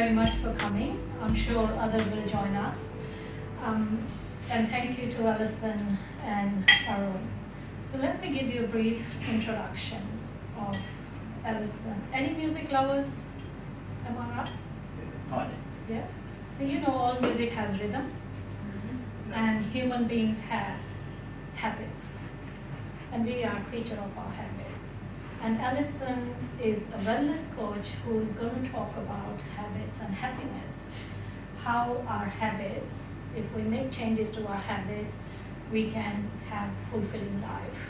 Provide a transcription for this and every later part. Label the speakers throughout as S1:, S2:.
S1: very much for coming. I'm sure others will join us. And thank you to Allison and Arun. So let me give you a brief introduction of Allison. Any music lovers among us? Yeah. So you know all music has rhythm, and human beings have habits, and we are a creature of our habits. And Allison is a wellness coach who is going to talk about habits and happiness, how our habits, if we make changes to our habits, we can have fulfilling life.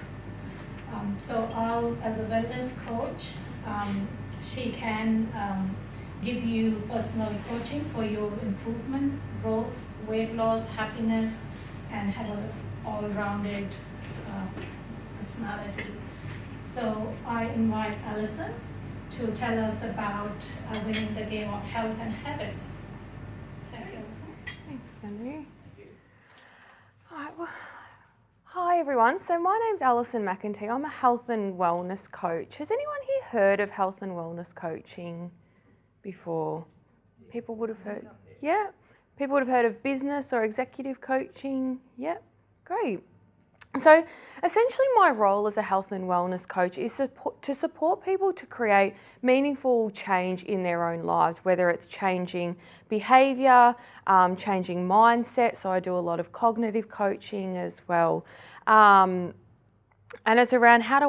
S1: So I'll, as a wellness coach, she can give you personal coaching for your improvement, growth, weight loss, happiness, and have an all-rounded personality. So I invite Allison to tell us about winning the game of health and habits. Thank you, Allison.
S2: Thanks, Cindy. All right, well, hi everyone. So my name's Allison McEntee. I'm a health and wellness coach. Has anyone here heard of health and wellness coaching before? People would have heard. Yeah. People would have heard of business or executive coaching. Yeah. Great. So essentially my role as a health and wellness coach is to support people to create meaningful change in their own lives, whether it's changing behaviour, changing mindset. So I do a lot of cognitive coaching as well. And it's around how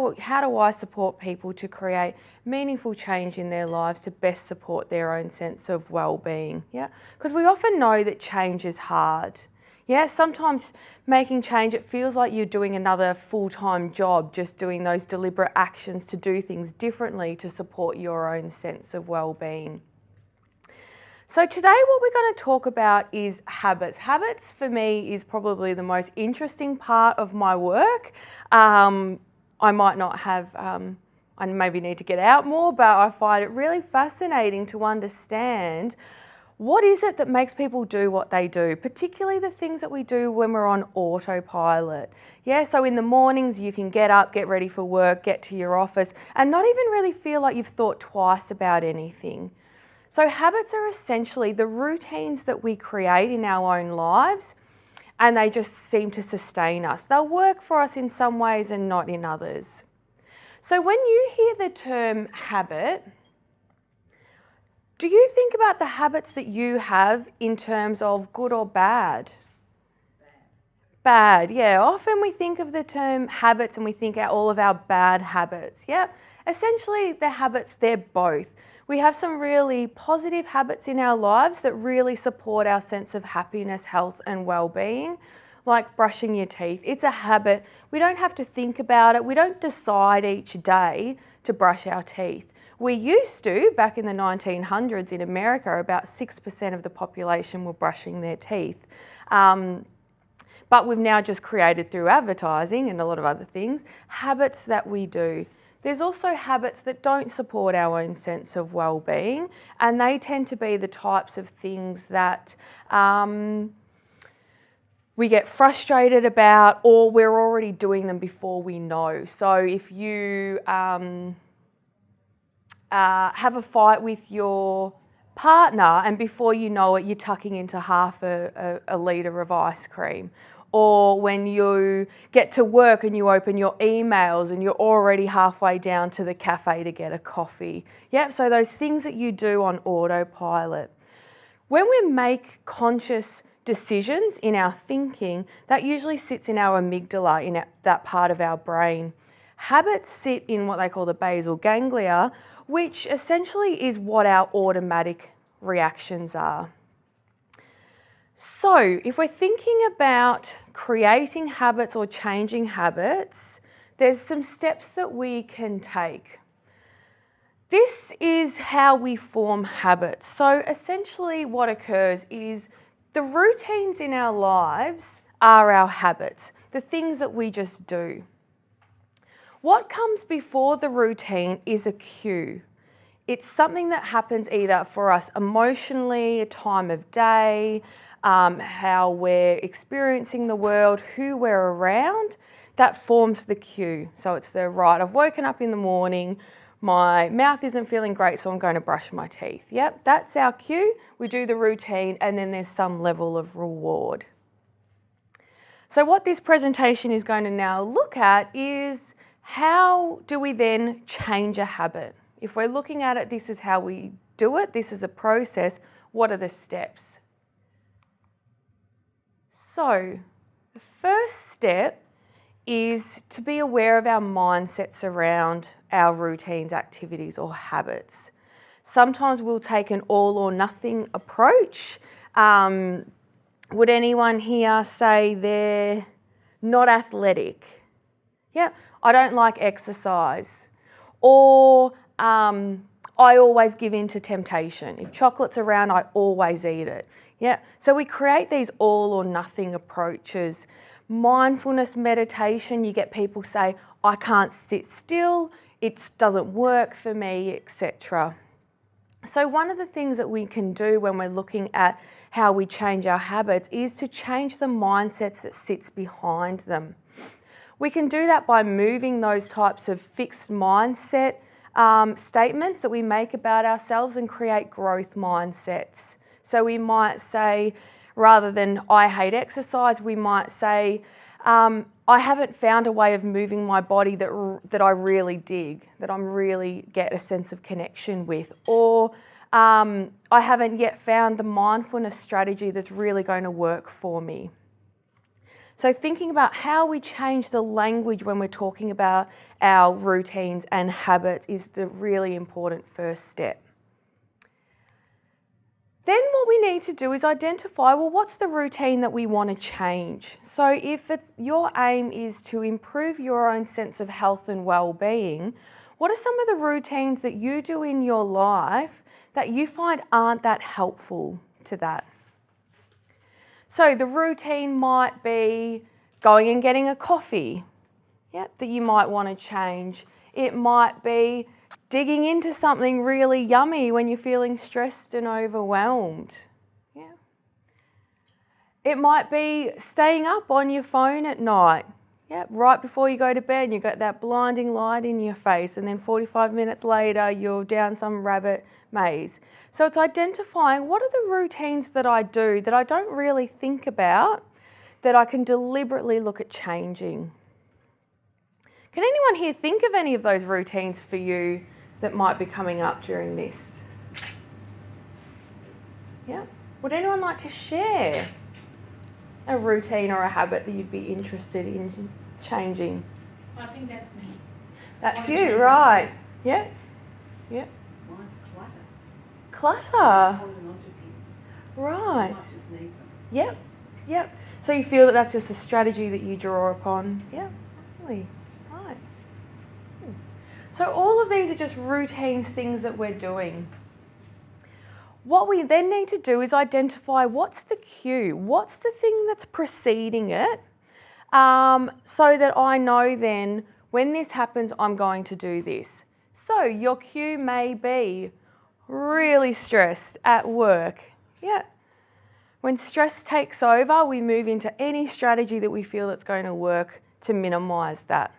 S2: do I support people to create meaningful change in their lives to best support their own sense of well-being. Yeah, because we often know that change is hard. Yeah, sometimes making change, it feels like you're doing another full-time job, just doing those deliberate actions to do things differently to support your own sense of well-being. So today what we're going to talk about is habits. Habits for me is probably the most interesting part of my work. I might not have, I maybe need to get out more, but I find it really fascinating to understand what is it that makes people do what they do, particularly the things that we do when we're on autopilot. Yeah, so in the mornings you can get up, get ready for work, get to your office, and not even really feel like you've thought twice about anything. So habits are essentially the routines that we create in our own lives, and they just seem to sustain us. They'll work for us in some ways and not in others. So when you hear the term habit, do you think about the habits that you have in terms of good or bad? Bad, yeah. Often we think of the term habits and we think of all of our bad habits. Yeah, essentially the habits, they're both. We have some really positive habits in our lives that really support our sense of happiness, health and well-being, like brushing your teeth. It's a habit. We don't have to think about it. We don't decide each day to brush our teeth. We used to, back in the 1900s in America, about 6% of the population were brushing their teeth. But we've now just created through advertising and a lot of other things, habits that we do. There's also habits that don't support our own sense of well-being, and they tend to be the types of things that we get frustrated about, or we're already doing them before we know. So if you have a fight with your partner and before you know it, you're tucking into half a litre of ice cream. Or when you get to work and you open your emails and you're already halfway down to the cafe to get a coffee. Yep, so those things that you do on autopilot. When we make conscious decisions in our thinking, that usually sits in our amygdala, in that part of our brain. Habits sit in what they call the basal ganglia, which essentially is what our automatic reactions are. So if we're thinking about creating habits or changing habits, there's some steps that we can take. This is how we form habits. So essentially what occurs is the routines in our lives are our habits, the things that we just do. What comes before the routine is a cue. It's something that happens either for us emotionally, a time of day, how we're experiencing the world, who we're around, that forms the cue. So it's the right, I've woken up in the morning, my mouth isn't feeling great, so I'm going to brush my teeth. Yep, that's our cue. We do the routine and then there's some level of reward. So what this presentation is going to now look at is how do we then change a habit? If we're looking at it, this is how we do it, this is a process, what are the steps? So the first step is to be aware of our mindsets around our routines, activities or habits. Sometimes we'll take an all or nothing approach. Would anyone here say they're not athletic? Yeah, I don't like exercise. Or I always give in to temptation. If chocolate's around, I always eat it. Yeah, so we create these all or nothing approaches. Mindfulness meditation, you get people say, I can't sit still, it doesn't work for me, etc. So one of the things that we can do when we're looking at how we change our habits is to change the mindsets that sits behind them. We can do that by moving those types of fixed mindset statements that we make about ourselves and create growth mindsets. So we might say, rather than I hate exercise, we might say, I haven't found a way of moving my body that I really dig, that I'm really get a sense of connection with. Or I haven't yet found the mindfulness strategy that's really going to work for me. So thinking about how we change the language when we're talking about our routines and habits is the really important first step. Then what we need to do is identify, well, what's the routine that we want to change? So if your aim is to improve your own sense of health and well-being, what are some of the routines that you do in your life that you find aren't that helpful to that? So the routine might be going and getting a coffee, that you might want to change. It might be digging into something really yummy when you're feeling stressed and overwhelmed. It might be staying up on your phone at night. Right before you go to bed, you've got that blinding light in your face, and then 45 minutes later, you're down some rabbit maze. So it's identifying what are the routines that I do that I don't really think about that I can deliberately look at changing. Can anyone here think of any of those routines for you that might be coming up during this? Yeah. Would anyone like to share a routine or a habit that you'd be interested in changing?
S1: I think that's me.
S2: That's you, right? Yeah. Yeah.
S3: Mine's clutter.
S2: Clutter.
S3: Holding on to things.
S2: Right.
S3: I might just need them.
S2: Yep. Yep. So you feel that that's just a strategy that you draw upon? Yeah, absolutely. Right. So all of these are just routines, things that we're doing. What we then need to do is identify what's the cue, what's the thing that's preceding it, so that I know then when this happens, I'm going to do this. So your cue may be really stressed at work. Yeah. When stress takes over, we move into any strategy that we feel that's going to work to minimise that.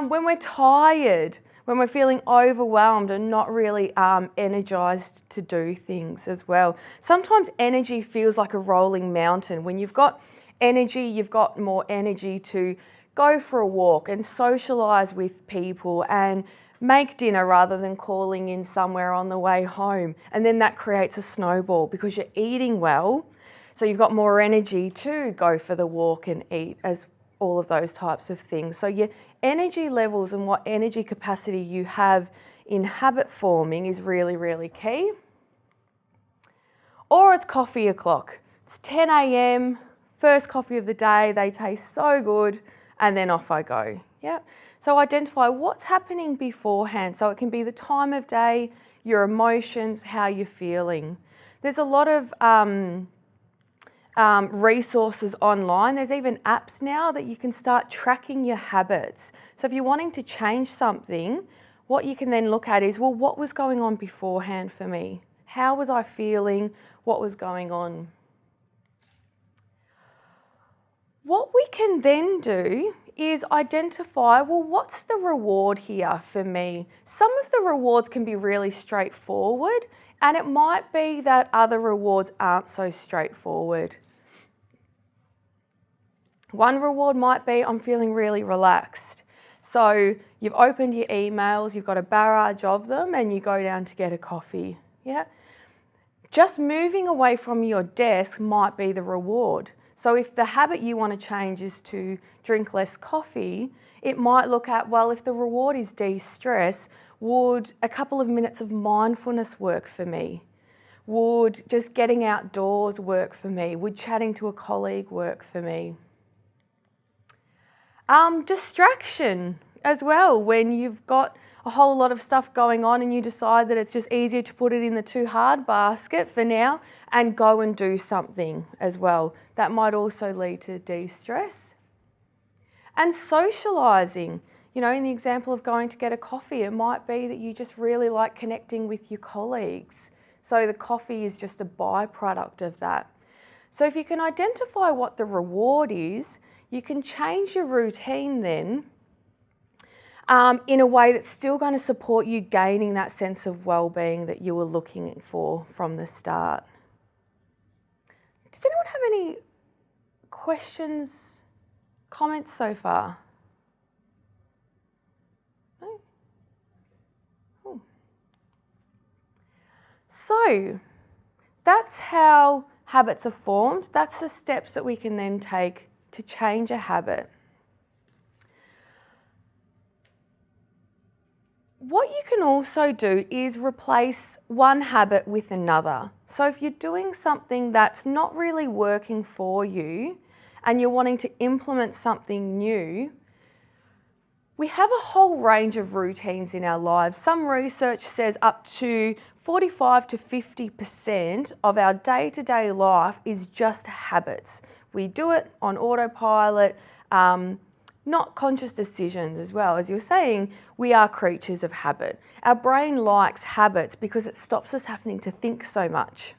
S2: When we're tired, when we're feeling overwhelmed and not really energised to do things as well. Sometimes energy feels like a rolling mountain. When you've got energy, you've got more energy to go for a walk and socialise with people and make dinner rather than calling in somewhere on the way home. And then that creates a snowball because you're eating well. So you've got more energy to go for the walk and eat, as all of those types of things. So your energy levels and what energy capacity you have in habit forming is really, really key. Or it's coffee o'clock. It's 10 a.m, first coffee of the day, they taste so good, and then off I go. Yeah. So identify what's happening beforehand. So it can be the time of day, your emotions, how you're feeling. There's a lot of resources online. There's even apps now that you can start tracking your habits. So if you're wanting to change something, what you can then look at is, well, what was going on beforehand for me? How was I feeling? What was going on? What we can then do is identify, well, what's the reward here for me? Some of the rewards can be really straightforward, and it might be that other rewards aren't so straightforward. One reward might be I'm feeling really relaxed. So you've opened your emails, you've got a barrage of them, and you go down to get a coffee. Yeah? Just moving away from your desk might be the reward. So if the habit you want to change is to drink less coffee, it might look at, well, if the reward is de-stress, would a couple of minutes of mindfulness work for me? Would just getting outdoors work for me? Would chatting to a colleague work for me? Distraction as well, when you've got a whole lot of stuff going on and you decide that it's just easier to put it in the too hard basket for now and go and do something as well. That might also lead to de-stress. And socialising, you know, in the example of going to get a coffee, it might be that you just really like connecting with your colleagues. So the coffee is just a byproduct of that. So if you can identify what the reward is, you can change your routine then in a way that's still going to support you gaining that sense of well-being that you were looking for from the start. Does anyone have any questions, comments so far? No? Cool. So that's how habits are formed. That's the steps that we can then take to change a habit. What you can also do is replace one habit with another. So if you're doing something that's not really working for you and you're wanting to implement something new, we have a whole range of routines in our lives. Some research says up to 45 to 50% of our day-to-day life is just habits. We do it on autopilot, not conscious decisions as well. As you're saying, we are creatures of habit. Our brain likes habits because it stops us having to think so much.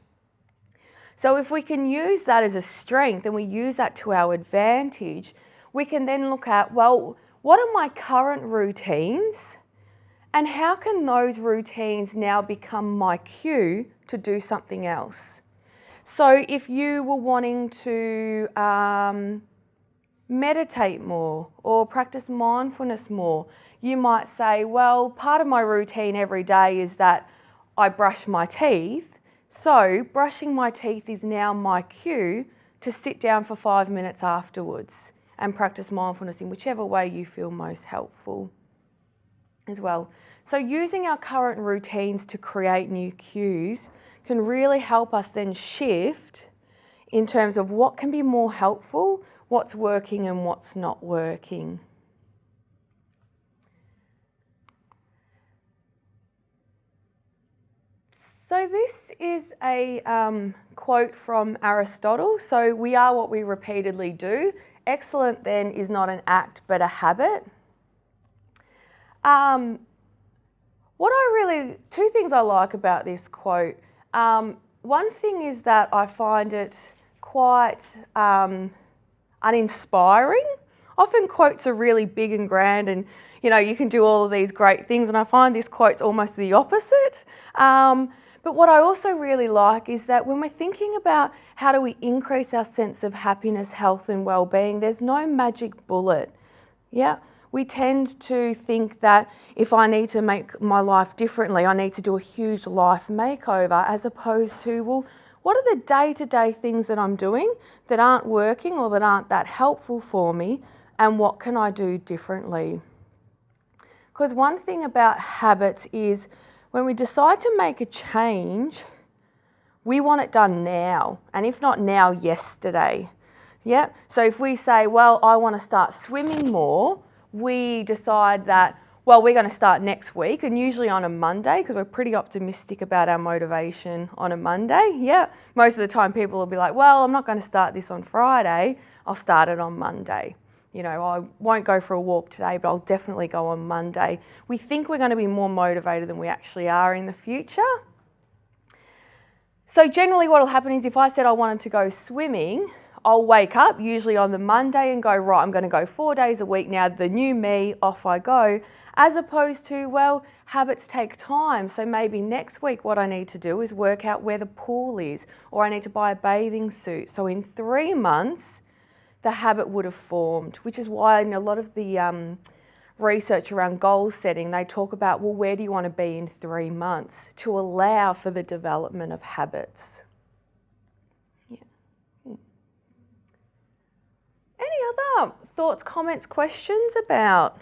S2: So if we can use that as a strength and we use that to our advantage, we can then look at, well, what are my current routines and how can those routines now become my cue to do something else? So if you were wanting to meditate more or practice mindfulness more, you might say, well, part of my routine every day is that I brush my teeth. So brushing my teeth is now my cue to sit down for 5 minutes afterwards and practice mindfulness in whichever way you feel most helpful as well. So using our current routines to create new cues can really help us then shift in terms of what can be more helpful, what's working and what's not working. So this is a quote from Aristotle. So we are what we repeatedly do. Excellent then is not an act but a habit. Two things I like about this quote. One thing is that I find it quite uninspiring. Often quotes are really big and grand and, you know, you can do all of these great things, and I find this quote's almost the opposite. But what I also really like is that when we're thinking about how do we increase our sense of happiness, health and well-being, there's no magic bullet. Yeah, we tend to think that if I need to make my life differently, I need to do a huge life makeover, as opposed to, well, what are the day-to-day things that I'm doing that aren't working or that aren't that helpful for me, and what can I do differently? Because one thing about habits is when we decide to make a change, we want it done now, and if not now, yesterday. Yeah. So if we say, well, I want to start swimming more, we decide that, well, we're going to start next week, and usually on a Monday, because we're pretty optimistic about our motivation on a Monday. Yeah. Most of the time people will be like, well, I'm not going to start this on Friday, I'll start it on Monday. You know, I won't go for a walk today, but I'll definitely go on Monday. We think we're going to be more motivated than we actually are in the future. So generally what will happen is if I said I wanted to go swimming, I'll wake up usually on the Monday and go, right, I'm going to go 4 days a week now, the new me, off I go, as opposed to, well, habits take time. So maybe next week what I need to do is work out where the pool is, or I need to buy a bathing suit. So in 3 months, the habit would have formed, which is why in a lot of the research around goal setting, they talk about, well, where do you want to be in 3 months to allow for the development of habits. Any other thoughts, comments, questions about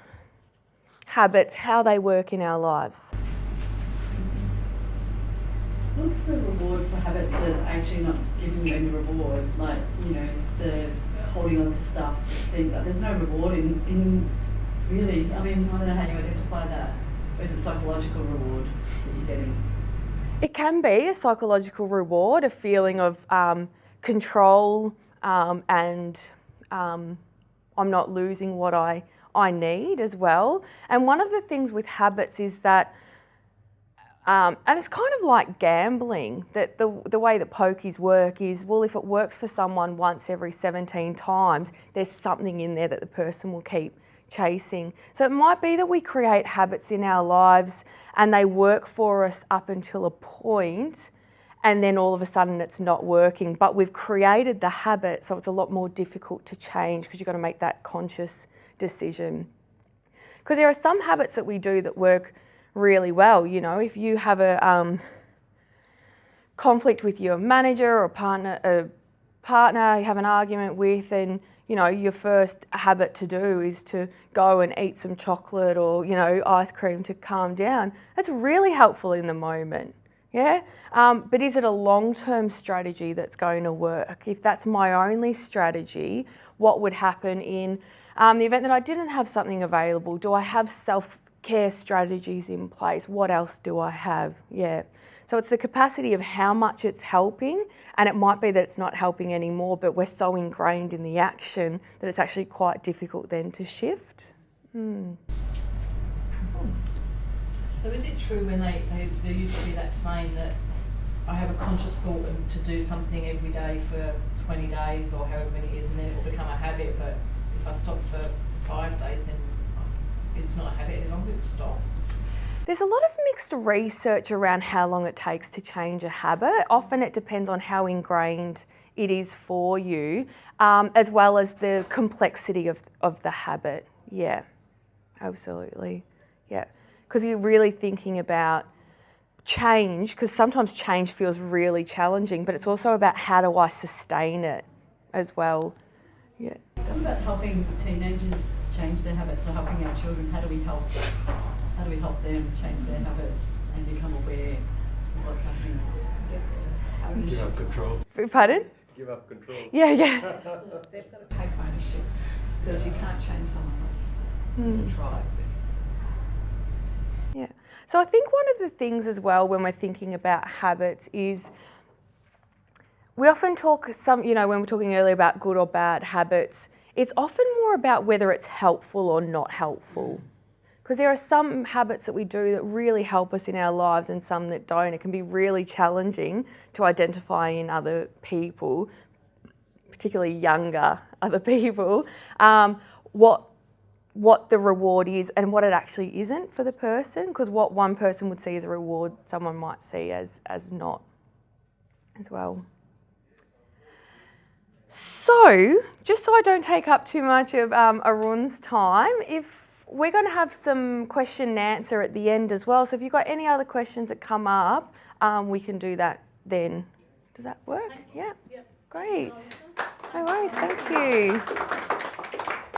S2: habits, how they work in our lives?
S3: What's the reward for habits that are actually not giving you any reward? Like, you know, the holding on to stuff, thing, but there's no reward in really. I mean, I don't know how you identify that. Or is it psychological reward that you're getting?
S2: It can be a psychological reward, a feeling of control and I'm not losing what I need as well. And one of the things with habits is that, and it's kind of like gambling, that the way that pokies work is, well, if it works for someone once every 17 times, there's something in there that the person will keep chasing. So it might be that we create habits in our lives and they work for us up until a point, and then all of a sudden it's not working, but we've created the habit, so it's a lot more difficult to change because you've got to make that conscious decision. Because there are some habits that we do that work really well. You know, if you have a conflict with your manager or partner, you have an argument with, and you know, your first habit to do is to go and eat some chocolate or, you know, ice cream to calm down. That's really helpful in the moment. Yeah, but is it a long-term strategy that's going to work? If that's my only strategy, what would happen in the event that I didn't have something available? Do I have self-care strategies in place? What else do I have? Yeah. So it's the capacity of how much it's helping, and it might be that it's not helping anymore, but we're so ingrained in the action that it's actually quite difficult then to shift.
S4: So is it true when there used to be that saying that I have a conscious thought to do something every day for 20 days or however many years, and then it will become a habit, but if I stop for 5 days, then it's not a habit any longer, it'll stop?
S2: There's a lot of mixed research around how long it takes to change a habit. Often it depends on how ingrained it is for you, as well as the complexity of the habit. Yeah, absolutely. Yeah. Because you're really thinking about change, because sometimes change feels really challenging, but it's also about how do I sustain it as well. Yeah.
S3: What about helping teenagers change their habits, or helping our children? How do we help them change their habits and become aware of what's happening?
S5: Give up control.
S2: Pardon?
S5: Give up control.
S2: Yeah.
S3: They've got to take ownership, because you can't change someone else. You can try.
S2: Yeah. So I think one of the things as well when we're thinking about habits is we often talk when we're talking earlier about good or bad habits, it's often more about whether it's helpful or not helpful. Because there are some habits that we do that really help us in our lives and some that don't. It can be really challenging to identify in other people, particularly younger other people, what the reward is and what it actually isn't for the person, because what one person would see as a reward, someone might see as not as well. So, just so I don't take up too much of Arun's time, if we're going to have some question and answer at the end as well, so if you've got any other questions that come up, we can do that then. Does that work? Yeah. Great. No worries, thank you.